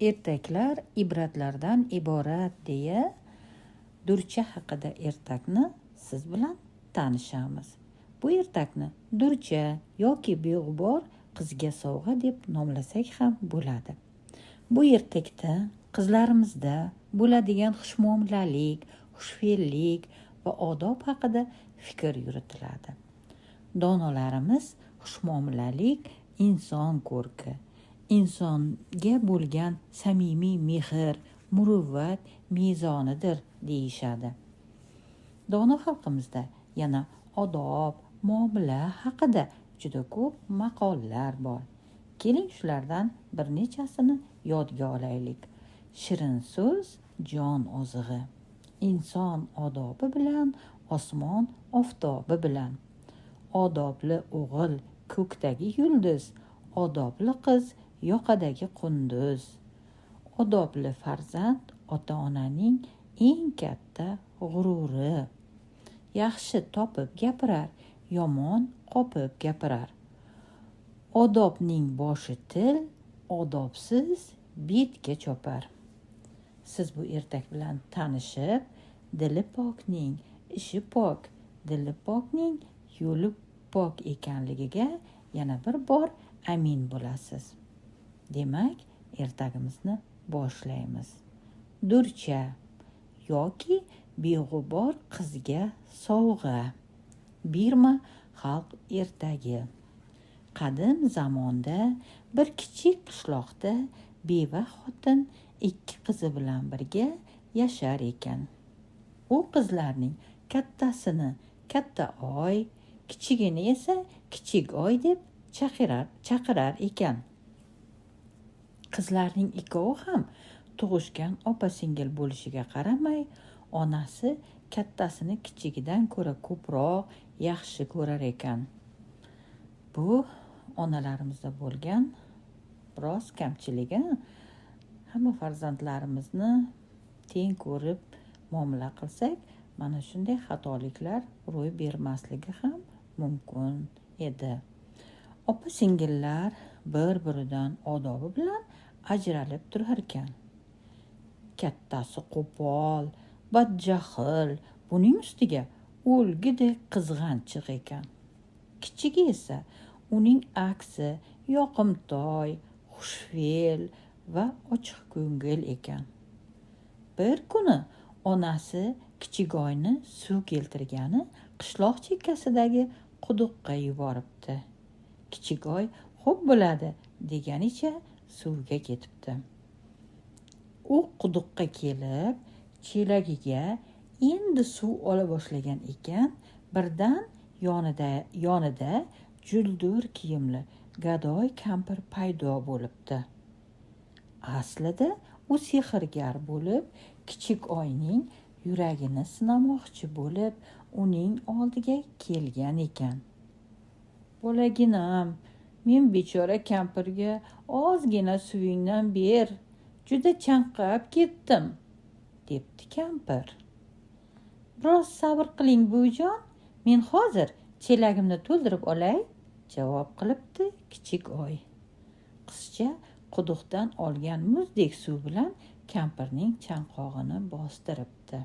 Ertaklar ibratlardan iborat deya Durcha haqida ertakni siz bilan tanishamiz. Bu ertakni Durcha yoki beg'ubor qizga sovg'a deb nomlasak ham bo'ladi. Bu ertakda qizlarimizda bo'ladigan xushmuomalalik, xushfe'llik va odob haqida fikr yuritiladi. Donolarimiz xushmuomalalik inson ko'rki, insonga bo'lgan samimiy mehr, muruvvat mezonidir deyishadi. Dono xalqimizda yana odob, muomala haqida juda ko'p maqollar bor. Keling shulardan bir nechasini yodga olaylik. Shirin so'z jon ozig'i. Inson odobi bilan, osmon oftobi bilan. Odobli o'g'il ko'kdagi yulduz, odobli qiz yoqadagi qunduz. Odobli farzand ota-onaning eng katta g'ururi. Yaxshi topib gapirar, yomon qopib gapirar. Odobning boshi til, odobsiz betga chopar. Siz bu ertak bilan tanishib, dili pokning ishi pok, dili pokning yo'li pok ekanligiga yana bir bor amin bo'lasiz. Demak, ertagimizni boshlaymiz. Durcha yoki beg'ubor qizga sovg'a. Birma xalq ertagi. Qadim zamonda bir kichik qishloqda beva xotin ikki qizi bilan birga yashar ekan. U qizlarning kattasini katta oy, kichigini esa kichik oy deb chaqirar ekan. Qizlarning ikkovi ham tug'ishgan opa-singil bo'lishiga qaramay, onasi kattasini kichigidan ko'ra ko'proq yaxshi ko'rar ekan. Bu onalarimizda bo'lgan biroz kamchiligi. Hamma farzandlarimizni teng ko'rib muomala qilsak, mana shunday xatoliklar ro'y bermasligi ham mumkin edi. Opa-singillar bir-biridan odobi bilan ajralib turar ekan. Kattasi qo'pol, badjahl, buning ustiga o'lgidek qizg'anchiq ekan. Kichigi esa uning aksi yoqimtoy, xushfe'l va ochiq ko'ngil ekan. Bir kuni onasi kichigoyni suv keltirgani qishloq chekkasidagi quduqqa yuboribdi. Kichigoy xo'p bo'ladi deganicha suvga ketibdi. U quduqqa kelib, chelagiga endi suv ola boshlagan ekan, birdan yonida juldur kiyimli gadoy kampir paydo bo'libdi. Aslida u sehrgar bo'lib, kichik oyning yuragini sinamoqchi bo'lib, uning oldiga kelgan ekan. "Bolaginam, men bechora kampirga ozgina suvingdan ber, juda chanqab ketdim", debdi kampir. "Biroz sabr qiling buvijon, men hozir chelagimni to'ldirib olay", javob qilibdi kichik oy. Qizcha quduqdan olgan muzdek suv bilan kampirning chanqog'ini bostiribdi.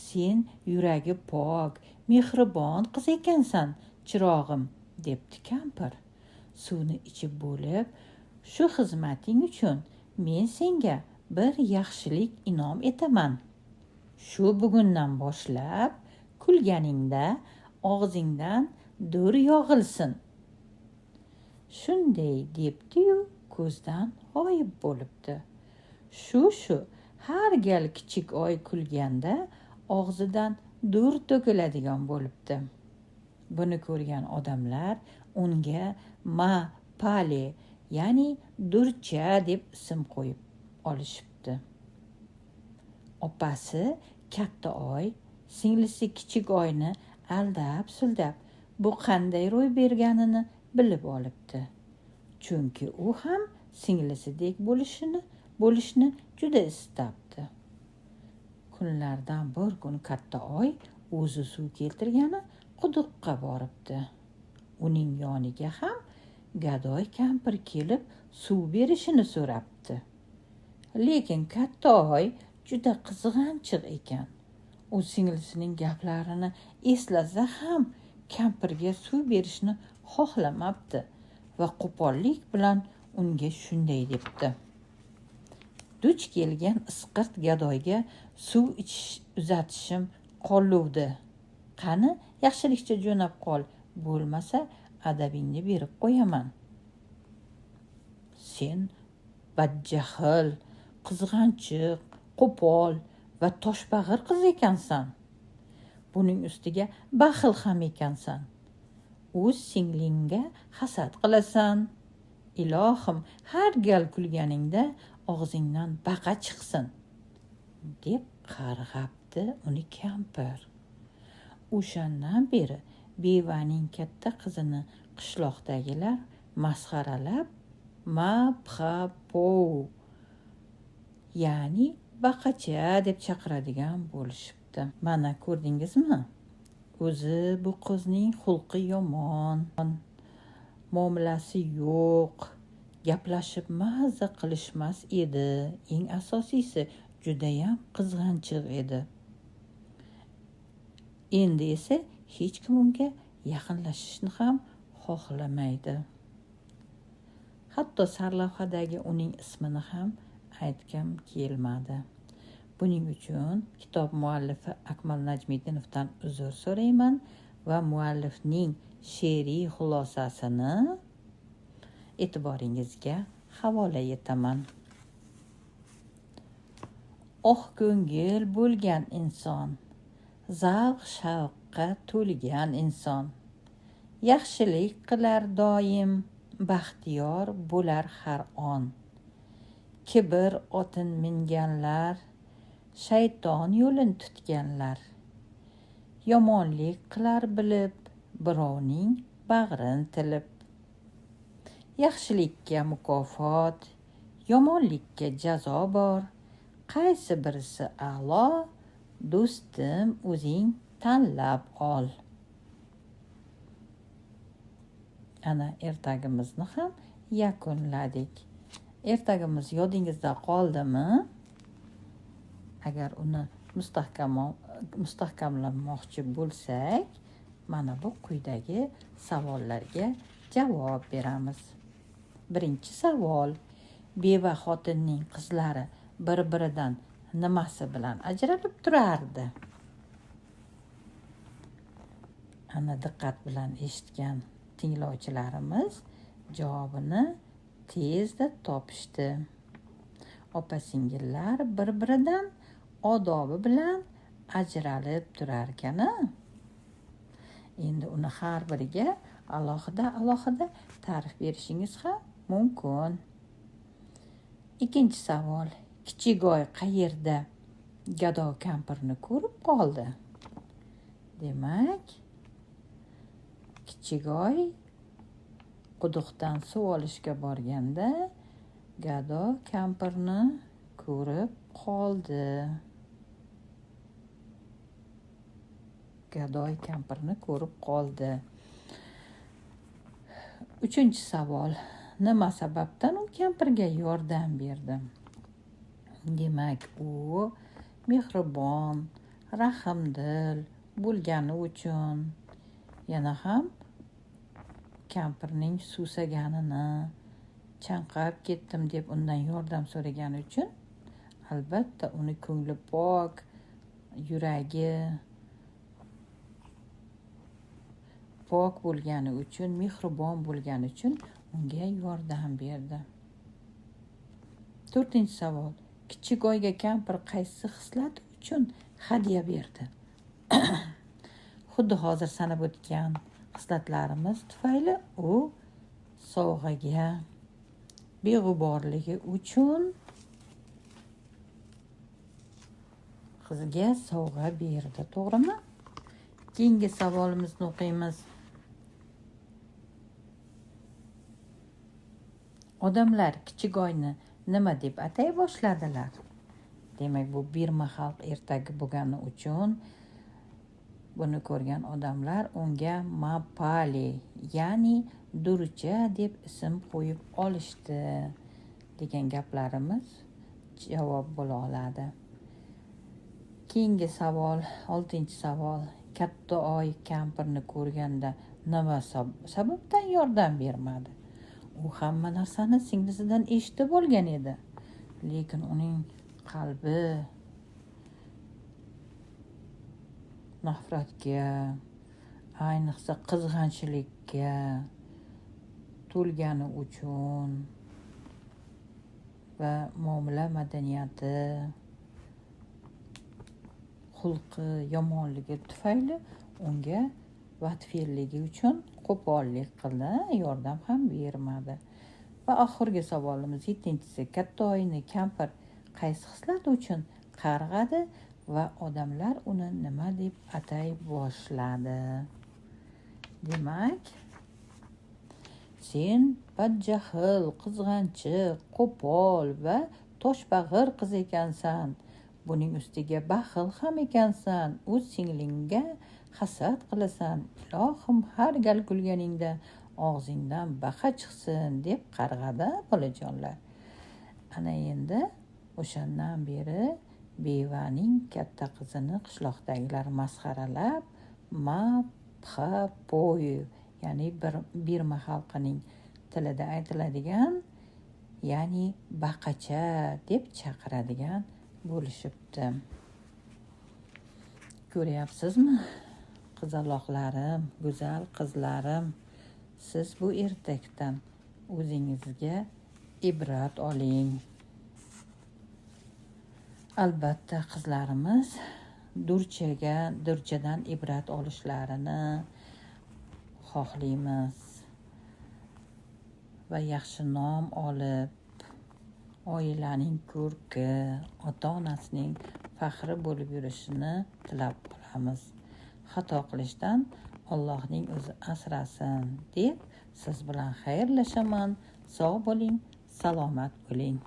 "Sen yuragi pok, mehribon qiz ekansan, chirog'im", debdi kampir. "Suvni ichib bo'lib, shu xizmating uchun men senga bir yaxshilik inom etaman. Shu bugundan boshlab kulganingda og'zingdan dur yog'ilsin". Shunday debdi-yu ko'zdan g'oyib bo'libdi. Shu har gal kichik oy kulganda og'zidan dur to'kiladigan bo'libdi. Buni ko'rgan odamlar unga Ma-Pale, ya'ni Durcha deb ism qo'yib olishibdi. Opasi katta oy singlisi kichik oyni aldab-suldab bu qanday ro'y berganini bilib olibdi. Chunki u ham singlisidek bo'lishni juda istabdi. Kunlardan bir kun katta oy o'zi suv keltirgani quduqqa boribdi. Uning yoniga ham gadoy kampir kelib suv berishini so'rabdi. Lekin katta oy juda qizg'anchiq ekan. U singlisining gaplarini eslasa ham kampirga suv berishni xohlamabdi va qo'pollik bilan unga shunday debdi: duch kelgan isqirt gadoyga suv uzatishim qoluvdi. Qani, yaxshilikcha jo'nab qol, bo'lmasa adabingni berib qo'yaman. Sen badjahl, qizg'anchiq, qo'pol va toshbag'ir qiz ekansan. Buning ustiga baxil ham ekansan. O'z singlingga hasad qilasan. Ilohim, har gal kulganingda og'zingdan baqa chiqsin, deb qarg'abdi uni kampir. O'shandan beri bevaning katta qizini qishloqdagilar masxaralab Mabxapov, ya'ni baqacha deb chaqiradigan bo'lishibdi. Mana ko'rdingizmi? O'zi bu qizning xulqi yomon, muomalasi yo'q, gaplashib maza qilishmas edi. Eng asosiysi judayam qizg'anchiq edi. Endi esa hech kim unga yaqinlashishni ham xohlamaydi. Hatto sarlavhadagi uning ismini ham aytgim kelmadi. Buning uchun kitob muallifi Akmal Najmiddinovdan uzr so'rayman va muallifning she'riy xulosasini e'tiboringizga havola etaman. Oq ko'ngil bo'lgan inson, zavq shavqqa to'lgan inson, yaxshilik qilar doim, baxtiyor bo'lar har on. Kibr otin minganlar, shayton yo'lin tutganlar, yomonlik qilar bilib, birovning bag'rin tilib. Yaxshilikka mukofot, yomonlikka jazo bor. Qaysi birisi a'lo, do'stim o'zing tanlab ol. Ana ertagimizni ham yakunladik. Ertagimiz yodingizda qoldimi? Agar uni mustahkamlamoqchi bo'lsak, mana bu quyidagi savollarga javob beramiz. Birinchi savol: beva xotinning qizlari bir-biridan nimasi bilan ajralib turardi? Ana diqqat bilan eshitgan tinglovchilarimiz javobini tezda topishdi. Opa-singillar bir-biridan odobi bilan ajralib turar ekan. Endi uni har biriga alohida ta'rif berishingiz ham mumkin. Ikkinchi savol: Kichik-oy qayerda gado kampirni ko'rib qoldi? Demak, Kichik-oy quduqdan suv olishga borganda gado kampirni ko'rib qoldi. Gadoy kampirni ko'rib qoldi. Uchinchi savol: nima sababdan u kampirga yordam berdi? Demak, u mehribon, rahmdil bo'lgani uchun, yana ham kampirning suvsaganini, chanqab ketdim deb undan yordam so'ragani uchun, albatta uni ko'ngli pok, yuragi pok bo'lgani uchun, mehribon bo'lgani uchun unga yordam berdi. To'rtinchi savol: Kichik-oyga kampir qaysi xislati uchun hadya berdi? Xuddi hozir sanab o'tgan xislatlarimiz tufayli u sovg'aga beg'uborligi uchun qizga sovg'a berdi. To'g'rimi? Keyingi savolimizni o'qiymiz. Odamlar Kichik-oyni nima deb atay boshladilar? Demak, bu bir mahal ertagi bo'lgani uchun buni ko'rgan odamlar unga Mapali, ya'ni durcha deb ism qo'yib olishdi degan gaplarimiz javob bo'la oladi. Keyingi savol, 6-savol. Katta oy kampirni ko'rganda nima sababdan yordam bermadi? U hamma narsani singlisidan eshitib olgan edi. Lekin uning qalbi nafratga, ayniqsa qizg'anchilikka to'lgani uchun va muomala madaniyati, xulqi yomonligi tufayli unga vatfelligi uchun qo'pollik qildi, yordam ham bermadi. Va oxirgi savolimiz 7-si. Katta oyni kampir qaysi xislati uchun qarg'adi va odamlar uni nima deb atay boshladi? Demak, sen badjahl, qizg'anchiq, qo'pol va toshbag'ir qiz ekansan. Buning ustiga baxil ham ekansan. O'z singlingga hasad qilasan. Ilohim, har gal kulganingda og'zingdan baqa chiqsin deb qarg'adi bolajonlar. Ana endi o'shandan beri bevaning katta qizini qishloqdagilar masxaralab mabha-po'y, ya'ni Birma xalqining tilida aytiladigan, ya'ni baqacha deb chaqiradigan bo'lishibdi. Ko'ryapsizmi, qizaloqlarim, go'zal qizlarim, siz bu ertakdan o'zingizga ibrat oling. Albatta qizlarimiz durchadan ibrat olishlarini xohlaymiz va yaxshi nom olib, oilaning ko'rki, ota-onasining faxri bo'lib yurishini tilab qolamiz. Xato qilishdan Allohning o'zi asrasin deb siz bilan xayrlashaman. Sog' bo'ling, salomat bo'ling.